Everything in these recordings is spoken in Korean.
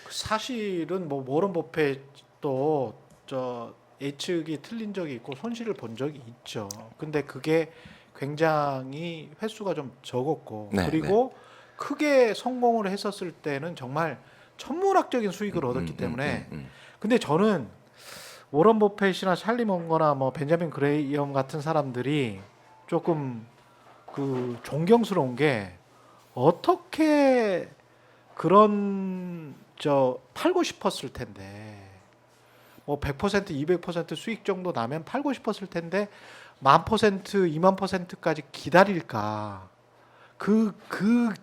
사실은 뭐 워런 버핏도 저 예측이 틀린 적이 있고 손실을 본 적이 있죠. 근데 그게 굉장히 횟수가 좀 적었고 네, 그리고 크게 성공을 했었을 때는 정말 천문학적인 수익을 얻었기 때문에 근데 저는 워런 버핏이나 찰리 먼거나 뭐 벤자민 그레이엄 같은 사람들이 조금 그 존경스러운 게 어떻게 그런 저 팔고 싶었을 텐데 뭐 100%, 200% 수익 정도 나면 팔고 싶었을 텐데 1000%, 2000%까지 기다릴까? 그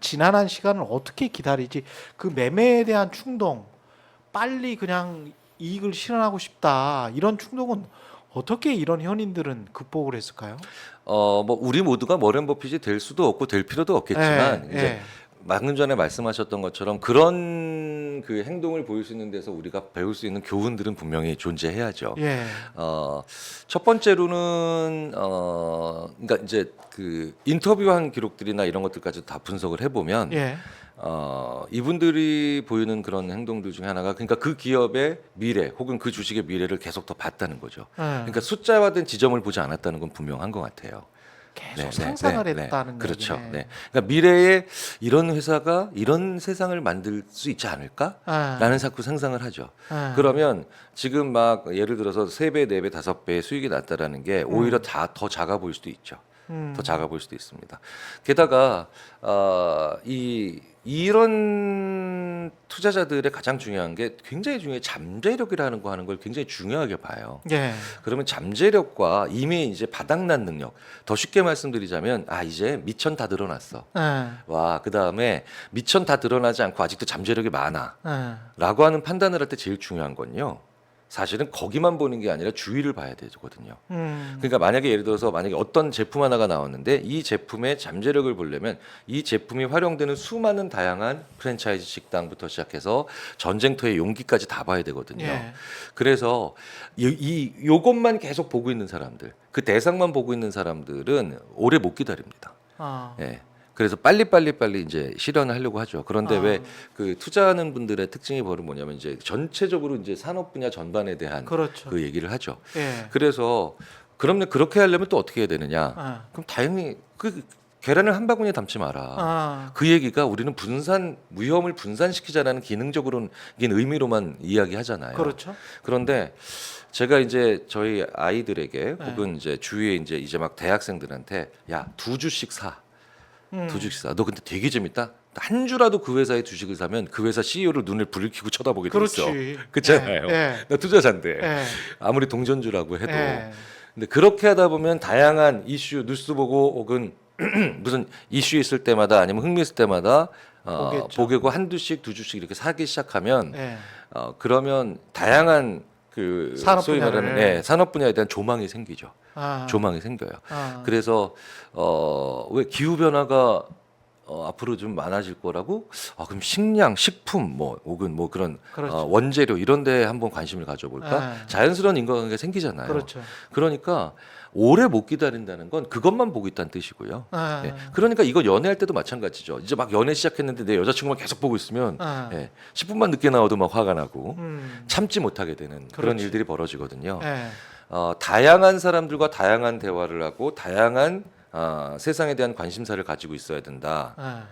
지난한 시간을 어떻게 기다리지? 그 매매에 대한 충동, 빨리 그냥 이익을 실현하고 싶다. 이런 충동은 어떻게 이런 현인들은 극복을 했을까요? 뭐 우리 모두가 워렌 버핏이 될 수도 없고 될 필요도 없겠지만 예, 이제 예. 방금 전에 말씀하셨던 것처럼 그런 그 행동을 보일 수 있는 데서 우리가 배울 수 있는 교훈들은 분명히 존재해야죠. 예. 첫 번째로는 그러니까 이제 그 인터뷰한 기록들이나 이런 것들까지 다 분석을 해보면 예. 이분들이 보이는 그런 행동들 중에 하나가 그러니까 그 기업의 미래 혹은 그 주식의 미래를 계속 더 봤다는 거죠. 그러니까 숫자화된 지점을 보지 않았다는 건 분명한 것 같아요. 계속 상상을 했다는 그렇죠. 얘기네. 네. 그러니까 미래에 이런 회사가 이런 세상을 만들 수 있지 않을까라는 자꾸 상상을 하죠. 그러면 지금 막 예를 들어서 3배, 4배, 5배의 수익이 났다라는 게 오히려 더 작아 보일 수도 있죠. 더 작아 보일 수도 있습니다. 게다가 이런 투자자들의 가장 중요한 게 굉장히 중요해 잠재력이라는 거 하는 걸 굉장히 중요하게 봐요. 예. 그러면 잠재력과 이미 이제 바닥난 능력, 더 쉽게 말씀드리자면 이제 미천 다 드러났어. 예. 와, 그다음에 미천 다 드러나지 않고 아직도 잠재력이 많아. 예. 라고 하는 판단을 할 때 제일 중요한 건요. 사실은 거기만 보는 게 아니라 주위를 봐야 되거든요. 그러니까 만약에 예를 들어서 만약에 어떤 제품 하나가 나왔는데 이 제품의 잠재력을 보려면 이 제품이 활용되는 수많은 다양한 프랜차이즈 식당부터 시작해서 전쟁터의 용기까지 다 봐야 되거든요. 예. 그래서 요것만 계속 보고 있는 사람들, 그 대상만 보고 있는 사람들은 오래 못 기다립니다. 예. 그래서 빨리 이제 실현을 하려고 하죠. 그런데 왜 그 투자하는 분들의 특징이 바로 뭐냐면 이제 전체적으로 이제 산업 분야 전반에 대한 그렇죠. 그 얘기를 하죠. 예. 그래서 그러면 그렇게 하려면 또 어떻게 해야 되느냐? 아. 그럼 다행히 그 계란을 한 바구니에 담지 마라. 그 얘기가 우리는 위험을 분산시키자라는 기능적으로는 의미로만 이야기하잖아요. 그렇죠. 그런데 제가 이제 저희 아이들에게 혹은 이제 주위에 이제 막 대학생들한테 야, 2주씩 사. 2주씩 사. 너 근데 되게 재밌다. 한 주라도 그 회사의 주식을 사면 그 회사 CEO를 눈을 부르키고 쳐다보게 돼 있어. 그렇지. 그렇잖아요. 예. 나 투자자인데 예. 아무리 동전주라고 해도. 예. 근데 그렇게 하다 보면 다양한 이슈 뉴스 보고 혹은 무슨 이슈 있을 때마다 아니면 흥미 있을 때마다 보게고 한두씩 2주씩 이렇게 사기 시작하면 예. 그러면 다양한 그 산업 소위 분야를. 말하는 산업 분야에 대한 조망이 생기죠. 조망이 생겨요. 그래서 왜 기후 변화가 앞으로 좀 많아질 거라고? 그럼 식량, 식품 뭐 혹은 뭐 그런 그렇죠. 원재료 이런 데 한번 관심을 가져볼까? 자연스러운 인과관계가 생기잖아요. 그렇죠. 그러니까 오래 못 기다린다는 건 그것만 보고 있다는 뜻이고요. 예. 그러니까 이거 연애할 때도 마찬가지죠. 이제 막 연애 시작했는데 내 여자친구만 계속 보고 있으면 10분만 늦게 나와도 막 화가 나고 참지 못하게 되는 그런 그렇지. 일들이 벌어지거든요. 예. 다양한 사람들과 다양한 대화를 하고 다양한 세상에 대한 관심사를 가지고 있어야 된다.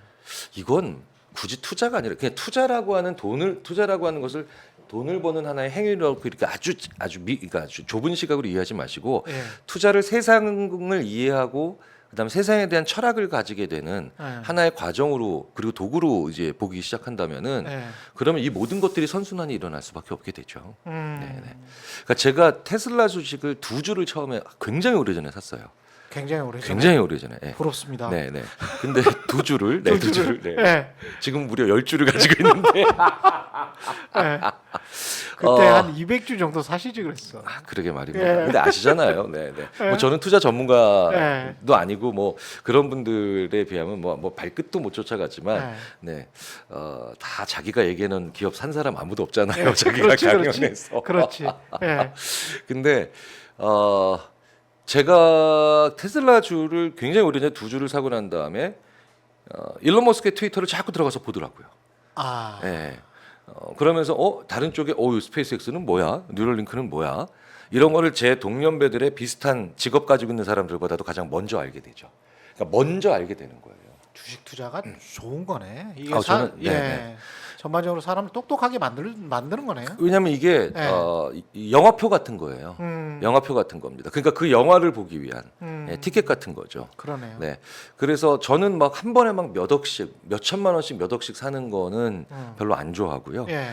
이건 굳이 투자가 아니라 그냥 투자라고 하는 것을 돈을 버는 하나의 행위라고 이렇게 그러니까 아주 좁은 시각으로 이해하지 마시고 예. 투자를 세상을 이해하고 그다음에 세상에 대한 철학을 가지게 되는 하나의 과정으로 그리고 도구로 이제 보기 시작한다면은 예. 그러면 이 모든 것들이 선순환이 일어날 수밖에 없게 되죠. 네네. 그러니까 제가 테슬라 주식을 2주를 처음에 굉장히 오래전에 샀어요. 굉장히 오래전에. 굉장히 오래전에. 예. 부럽습니다. 네네. 근데 2주를 네, 2주를 네. 예. 지금 무려 10주를 가지고 있는데 예. 그때 한 200주 정도 사시지 그랬어. 그러게 말입니다. 예. 근데 아시잖아요. 네, 네. 뭐 저는 투자 전문가도 아니고 뭐 그런 분들에 비하면 뭐 발끝도 못 쫓아갔지만 네. 다 자기가 얘기하는 기업 산 사람 아무도 없잖아요. 자기가 강연해서. 그렇지. 예. 근데 제가 테슬라 주를 굉장히 오래전에 2주를 사고 난 다음에 일론 머스크의 트위터를 자꾸 들어가서 보더라고요. 예. 그러면서 다른 쪽에 스페이스X는 뭐야? 뉴럴링크는 뭐야? 이런 거를 제 동년배들의 비슷한 직업 가지고 있는 사람들보다도 가장 먼저 알게 되죠. 그러니까 먼저 알게 되는 거예요. 주식 투자가 좋은 거네. 이게 네네. 전반적으로 사람을 똑똑하게 만드는 거네요. 왜냐하면 이게 네. 이 영화표 같은 거예요. 영화표 같은 겁니다. 그러니까 그 영화를 보기 위한 티켓 같은 거죠. 그러네요. 네. 그래서 저는 막 한 번에 막 몇 억씩, 몇 천만 원씩 몇 억씩 사는 거는 별로 안 좋아하고요. 예.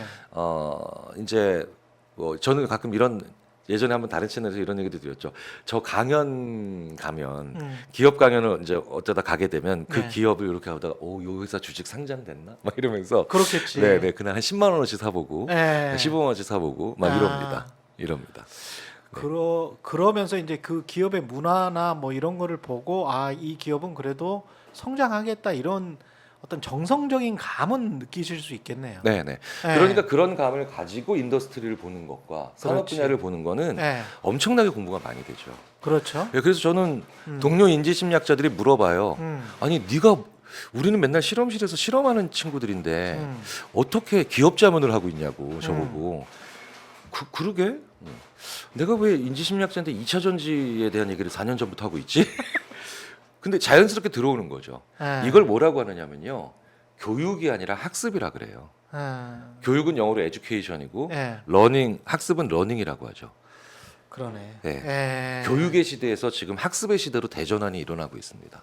이제 뭐 저는 가끔 이런 예전에 한번 다른 채널에서 이런 얘기도 드렸죠. 저 강연 가면 기업 강연을 이제 어쩌다 가게 되면 그 네. 기업을 이렇게 하다가 요 회사 주식 상장됐나? 막 이러면서 그렇겠지. 네, 그날 한 10만 원어치 사보고 예. 15만 원어치 사보고 막 아. 이럽니다. 그러면서 이제 그 기업의 문화나 뭐 이런 거를 보고 이 기업은 그래도 성장하겠다 이런 어떤 정성적인 감은 느끼실 수 있겠네요. 네. 예. 그러니까 그런 감을 가지고 인더스트리를 보는 것과 산업 그렇지. 분야를 보는 거는 예. 엄청나게 공부가 많이 되죠. 그렇죠. 예, 그래서 저는 동료 인지심리학자들이 물어봐요. 아니 네가 우리는 맨날 실험실에서 실험하는 친구들인데 어떻게 기업 자문을 하고 있냐고 저보고. 그러게? 내가 왜 인지심리학자인데 2차 전지에 대한 얘기를 4년 전부터 하고 있지? 근데 자연스럽게 들어오는 거죠. 예. 이걸 뭐라고 하느냐면요. 교육이 아니라 학습이라 그래요. 교육은 영어로 에듀케이션이고 예. 러닝, 학습은 러닝이라고 하죠. 그러네. 네. 예. 교육의 시대에서 지금 학습의 시대로 대전환이 일어나고 있습니다.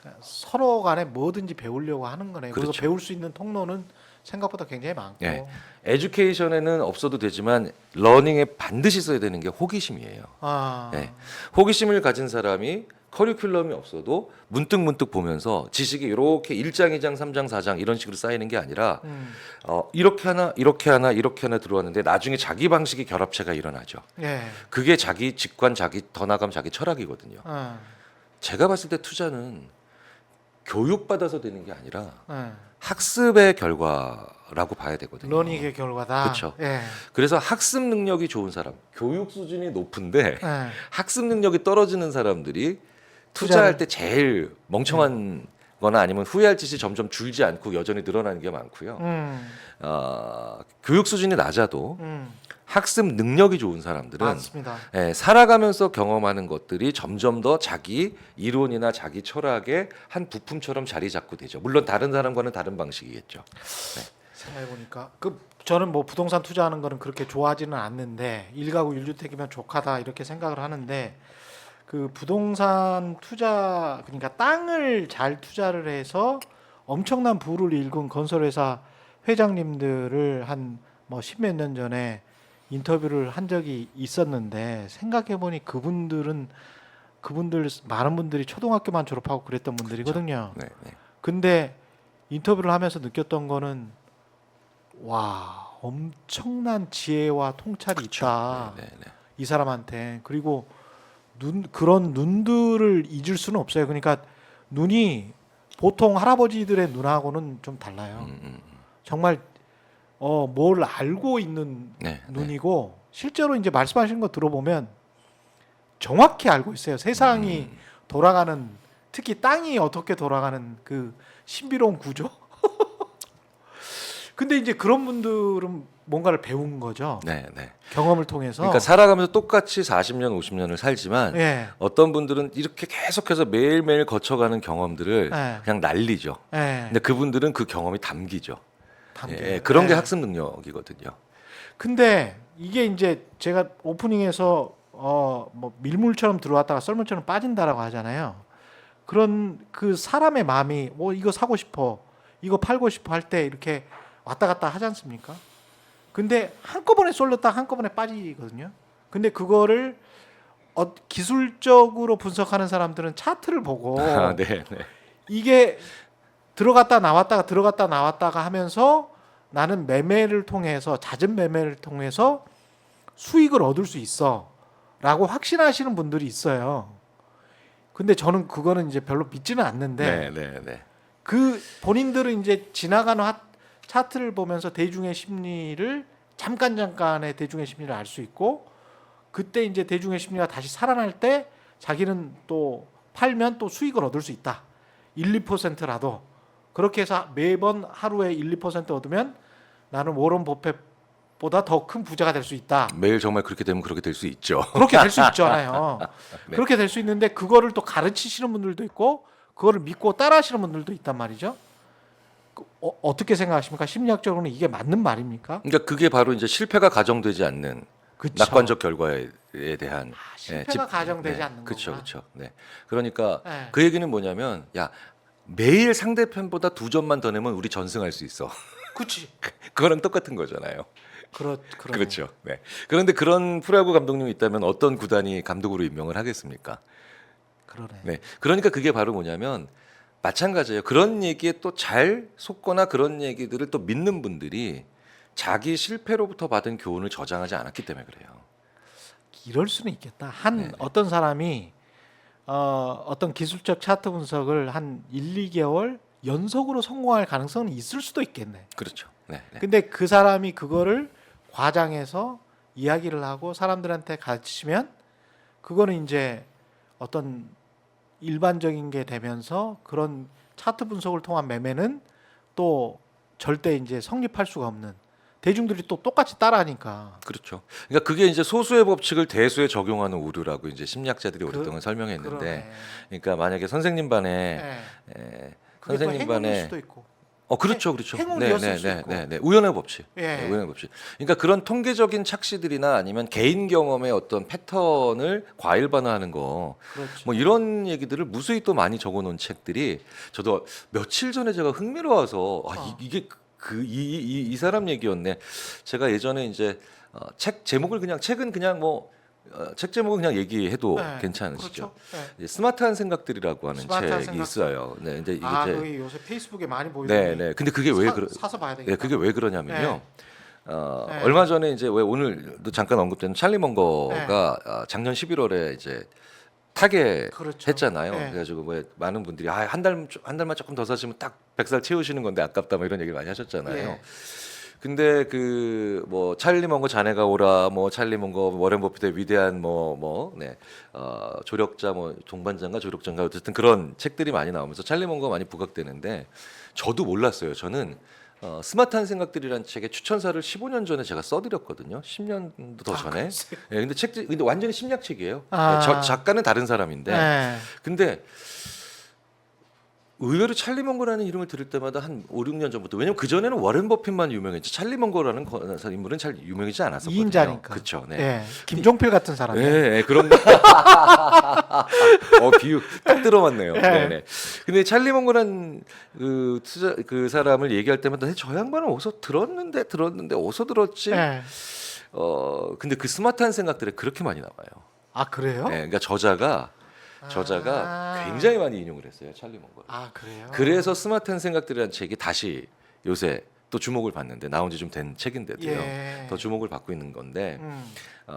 그러니까 서로 간에 뭐든지 배우려고 하는 거네요. 그래서 그렇죠. 배울 수 있는 통로는 생각보다 굉장히 많고. 네. 에듀케이션에는 없어도 되지만 러닝에 반드시 써야 되는 게 호기심이에요. 네. 호기심을 가진 사람이 커리큘럼이 없어도 문득 보면서 지식이 이렇게 1장, 2장, 3장, 4장 이런 식으로 쌓이는 게 아니라 이렇게 하나 들어왔는데 나중에 자기 방식의 결합체가 일어나죠. 예. 그게 자기 직관, 더 나가면 자기 철학이거든요. 제가 봤을 때 투자는 교육받아서 되는 게 아니라 학습의 결과라고 봐야 되거든요. 러닝의 결과다. 그렇죠. 예. 그래서 학습 능력이 좋은 사람, 교육 수준이 높은데 예. 학습 능력이 떨어지는 사람들이 투자할 때 제일 멍청한 거나 아니면 후회할 짓이 점점 줄지 않고 여전히 늘어나는 게 많고요. 교육 수준이 낮아도 학습 능력이 좋은 사람들은 맞습니다. 살아가면서 경험하는 것들이 점점 더 자기 이론이나 자기 철학의 한 부품처럼 자리 잡고 되죠. 물론 다른 사람과는 다른 방식이겠죠. 생각해 보니까 저는 뭐 부동산 투자하는 거는 그렇게 좋아하지는 않는데 1가구 1주택이면 족하다 이렇게 생각을 하는데 그 부동산 투자 그러니까 땅을 잘 투자를 해서 엄청난 부를 일군 건설회사 회장님들을 한 뭐 십몇 년 전에 인터뷰를 한 적이 있었는데 생각해 보니 그분들 많은 분들이 초등학교만 졸업하고 그랬던 분들이거든요. 네. 근데 인터뷰를 하면서 느꼈던 거는 와 엄청난 지혜와 통찰이 있다. 네. 이 사람한테. 그리고 그런 눈들을 잊을 수는 없어요. 그러니까 눈이 보통 할아버지들의 눈하고는 좀 달라요. 정말 뭘 알고 있는 눈이고 실제로 이제 말씀하시는 거 들어보면 정확히 알고 있어요. 세상이 돌아가는 특히 땅이 어떻게 돌아가는 그 신비로운 구조. 근데 이제 그런 분들은 뭔가를 배운 거죠. 네. 경험을 통해서. 그러니까 살아가면서 똑같이 40년, 50년을 살지만 예. 어떤 분들은 이렇게 계속해서 매일매일 거쳐가는 경험들을 그냥 날리죠. 예. 근데 그분들은 그 경험이 담기죠. 담겨요. 그런 게 예. 학습 능력이거든요. 근데 이게 이제 제가 오프닝에서 뭐 밀물처럼 들어왔다가 썰물처럼 빠진다라고 하잖아요. 그런 그 사람의 마음이 이거 사고 싶어, 이거 팔고 싶어 할 때 이렇게 왔다 갔다 하지 않습니까? 근데 한꺼번에 쏠렸다 한꺼번에 빠지거든요. 근데 그거를 기술적으로 분석하는 사람들은 차트를 보고 네. 이게 들어갔다 나왔다가 하면서 나는 매매를 통해서 잦은 매매를 통해서 수익을 얻을 수 있어라고 확신하시는 분들이 있어요. 근데 저는 그거는 이제 별로 믿지는 않는데 네. 그 본인들은 이제 지나가는 차트를 보면서 대중의 심리를 잠깐의 대중의 심리를 알 수 있고 그때 이제 대중의 심리가 다시 살아날 때 자기는 또 팔면 또 수익을 얻을 수 있다. 1, 2%라도 그렇게 해서 매번 하루에 1, 2% 얻으면 나는 워런 버핏보다 더 큰 부자가 될 수 있다. 매일 정말 그렇게 되면 그렇게 될 수 있죠. 그렇게 될 수 있잖아요. 네. 그렇게 될 수 있는데 그거를 또 가르치시는 분들도 있고 그거를 믿고 따라하시는 분들도 있단 말이죠. 어떻게 생각하십니까? 심리학적으로는 이게 맞는 말입니까? 그러니까 그게 바로 이제 실패가 가정되지 않는 그쵸. 낙관적 결과에 대한 실패가 가정되지 않는 그렇죠, 거구나. 그렇죠. 네. 그러니까 네. 그 얘기는 뭐냐면 야 매일 상대편보다 2점만 더 내면 우리 전승할 수 있어. 그렇지. 그거랑 똑같은 거잖아요. 그러네. 그렇죠. 네. 그런데 그런 프로야구 감독님이 있다면 어떤 구단이 감독으로 임명을 하겠습니까? 그러네. 네. 그러니까 그게 바로 뭐냐면 마찬가지예요. 그런 얘기에 또 잘 속거나 그런 얘기들을 또 믿는 분들이 자기 실패로부터 받은 교훈을 저장하지 않았기 때문에 그래요. 이럴 수는 있겠다. 한 네네. 어떤 사람이 어떤 기술적 차트 분석을 한 1, 2개월 연속으로 성공할 가능성은 있을 수도 있겠네. 그렇죠. 네. 네. 근데 그 사람이 그거를 과장해서 이야기를 하고 사람들한테 가르치면 그거는 이제 어떤 일반적인 게 되면서 그런 차트 분석을 통한 매매는 또 절대 이제 성립할 수가 없는 대중들이 또 똑같이 따라하니까 그렇죠. 그러니까 그게 이제 소수의 법칙을 대수에 적용하는 오류라고 이제 심리학자들이 오랫동안 설명했는데, 그러네. 그러니까 만약에 선생님 반에 네. 그게 또 선생님 행운일 반에 수도 있고. 그렇죠, 그렇죠. 행운이었을 수 있고. 네. 우연의 법칙. 예. 네, 우연의 법칙. 그러니까 그런 통계적인 착시들이나 아니면 개인 경험의 어떤 패턴을 과일반화하는 거, 그렇죠. 뭐 이런 얘기들을 무수히 또 많이 적어놓은 책들이 저도 며칠 전에 제가 흥미로워서 이게 이 사람 얘기였네. 제가 예전에 이제 책 제목을 그냥 책은 그냥 뭐 책 제목은 그냥 얘기해도 네, 괜찮으시죠? 그렇죠. 네. 이제 스마트한 생각들이라고 하는 스마트한 책이 생각들. 있어요. 네, 이제 이게 아, 이제 그게 요새 페이스북에 많이 보이던데. 네, 네. 근데 그게 왜 사서 봐야 되겠다. 네, 그게 왜 그러냐면요. 네. 얼마 전에 이제 왜 오늘도 잠깐 언급된 찰리 먼거가 작년 11월에 이제 그렇죠. 타계했잖아요. 네. 그래가지고 왜 많은 분들이 한 달만 조금 더 사시면 딱 100살 채우시는 건데 아깝다 뭐 이런 얘기를 많이 하셨잖아요. 예. 근데 그 뭐 찰리 먼거 자네가 오라 뭐 찰리 먼거 워렌 버핏의 위대한 조력자 뭐 동반자인가 조력자인가 어쨌든 그런 책들이 많이 나오면서 찰리 먼거가 많이 부각되는데 저도 몰랐어요. 저는 스마트한 생각들이라는 책의 추천사를 15년 전에 제가 써드렸거든요. 10년도 더 전에. 예, 근데 완전히 심리학 책이에요. 작가는 다른 사람인데. 네. 근데 의외로 찰리 먼거라는 이름을 들을 때마다 한 5, 6년 전부터 왜냐면 그 전에는 워렌 버핏만 유명했지 찰리 먼거라는 인물은 잘 유명하지 않았었거든요. 2인자니까. 그렇죠. 네. 네. 김종필 같은 사람. 네, 그런 거. 비유 딱 들어맞네요. 네, 네. 근데 찰리 먼거란 그 사람을 얘기할 때마다 저 양반은 어디서 들었는데 어디서 들었지? 네. 근데 그 스마트한 생각들이 그렇게 많이 나와요. 아, 그래요? 네, 그러니까 저자가 굉장히 많이 인용을 했어요, 찰리 먼거를. 아, 그래요? 그래서 스마트한 생각들이라는 책이 다시 요새 또 주목을 받는데 나온 지 좀 된 책인데도요. 예. 더 주목을 받고 있는 건데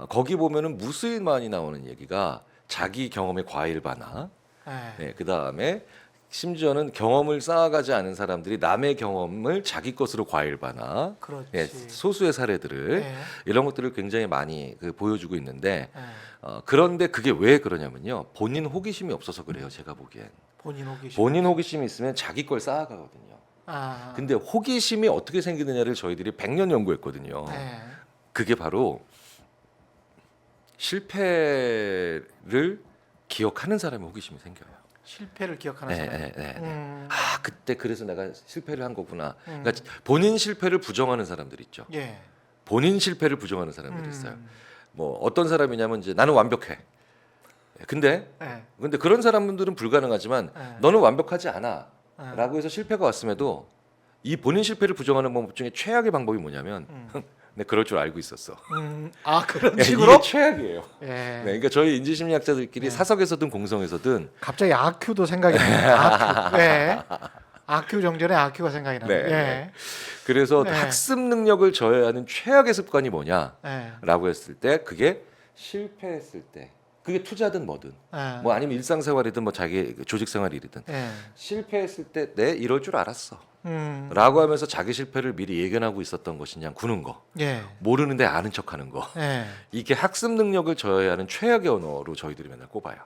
거기 보면은 무수히 많이 나오는 얘기가 자기 경험의 과일 반화. 네, 그 다음에 심지어는 경험을 쌓아가지 않은 사람들이 남의 경험을 자기 것으로 과일 반화. 그렇지. 네, 소수의 사례들을 네. 이런 것들을 굉장히 많이 보여주고 있는데 네. 그런데 그게 왜 그러냐면요. 본인 호기심이 없어서 그래요. 제가 보기엔. 본인 호기심이 있으면 자기 걸 쌓아가거든요. 아. 근데 호기심이 어떻게 생기느냐를 저희들이 100년 연구했거든요. 네. 그게 바로 실패를 기억하는 사람의 호기심이 생겨요. 실패를 기억하는 사람. 네. 아, 그때 그래서 내가 실패를 한 거구나. 그러니까 본인 실패를 부정하는 사람들 있죠. 예. 본인 실패를 부정하는 사람들이 있어요. 뭐 어떤 사람이냐면 이제 나는 완벽해. 근데 그런 사람들은 불가능하지만 너는 완벽하지 않아. 라고 해서 실패가 왔음에도 이 본인 실패를 부정하는 방법 중에 최악의 방법이 뭐냐면 내 그럴 줄 알고 있었어. 아, 그런 식으로? 이게 최악이에요. 예. 네, 그러니까 저희 인지심리학자들끼리 사석에서든 공성에서든 갑자기 아큐도 생각이 나요. 아큐. 네. 아큐 정전에 아큐가 생각이 나요. 네. 예. 그래서 네. 학습 능력을 저해하는 최악의 습관이 뭐냐라고 예. 했을 때 그게 실패했을 때 그게 투자든 뭐든 예. 뭐 아니면 일상생활이든 뭐 자기 조직생활이든 예. 실패했을 때 내 이럴 줄 알았어 음. 라고 하면서 자기 실패를 미리 예견하고 있었던 것이 그냥 구는 거 예. 모르는데 아는 척하는 거 예. 이게 학습 능력을 저해하는 최악의 언어로 저희들이 맨날 꼽아요.